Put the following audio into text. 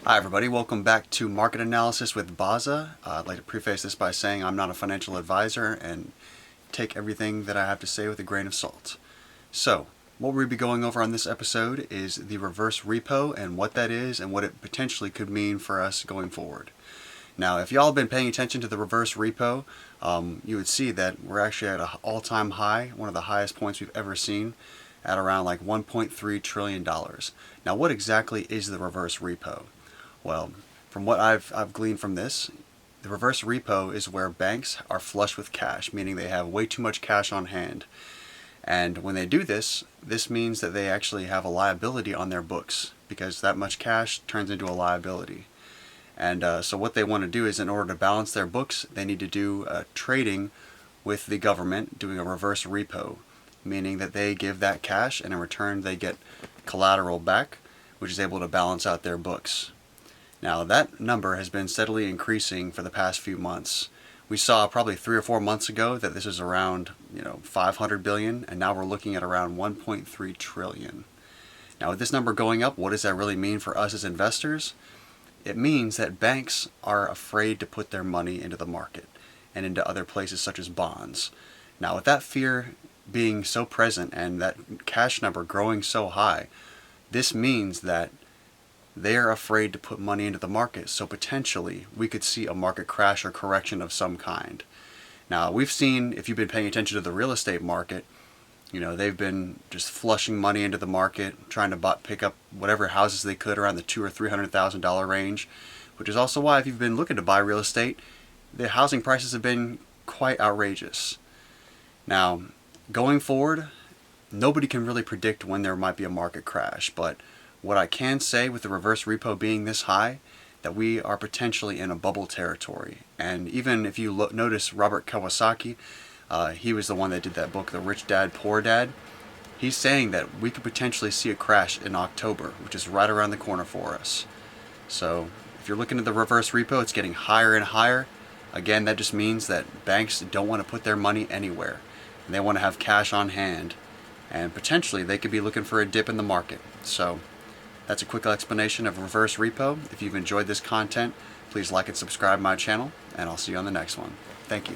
Hi everybody, welcome back to Market Analysis with Baza. I'd like to preface this by saying I'm not a financial advisor and take everything that I have to say with a grain of salt. So, what we'll be going over on this episode is the reverse repo and what that is and what it potentially could mean for us going forward. Now, if y'all have been paying attention to the reverse repo, you would see that we're actually at an all-time high, one of the highest points we've ever seen, at around like $1.3 trillion. Now, what exactly is the reverse repo? Well, from what I've gleaned from this, the reverse repo is where banks are flush with cash, meaning they have way too much cash on hand. And when they do this, this means that they actually have a liability on their books because that much cash turns into a liability. And so what they want to do is, in order to balance their books, they need to do trading with the government, doing a reverse repo, meaning that they give that cash and in return they get collateral back, which is able to balance out their books. Now that number has been steadily increasing for the past few months. We saw probably 3 or 4 months ago that this was around 500 billion, and now we're looking at around 1.3 trillion. Now with this number going up, what does that really mean for us as investors? It means that banks are afraid to put their money into the market and into other places such as bonds. Now with that fear being so present and that cash number growing so high, this means that they are afraid to put money into the market, so potentially we could see a market crash or correction of some kind. Now we've seen, if you've been paying attention to the real estate market, they've been just flushing money into the market, trying to pick up whatever houses they could around the $200,000 or $300,000 range, which is also why if you've been looking to buy real estate, the housing prices have been quite outrageous. Now, going forward, nobody can really predict when there might be a market crash, but what I can say with the reverse repo being this high, that we are potentially in a bubble territory. And even if you notice Robert Kiyosaki, he was the one that did that book, The Rich Dad, Poor Dad. He's saying that we could potentially see a crash in October, which is right around the corner for us. So if you're looking at the reverse repo, it's getting higher and higher. Again, that just means that banks don't want to put their money anywhere. And they want to have cash on hand. And potentially they could be looking for a dip in the market. So that's a quick explanation of reverse repo. If you've enjoyed this content, please like and subscribe my channel, and I'll see you on the next one. Thank you.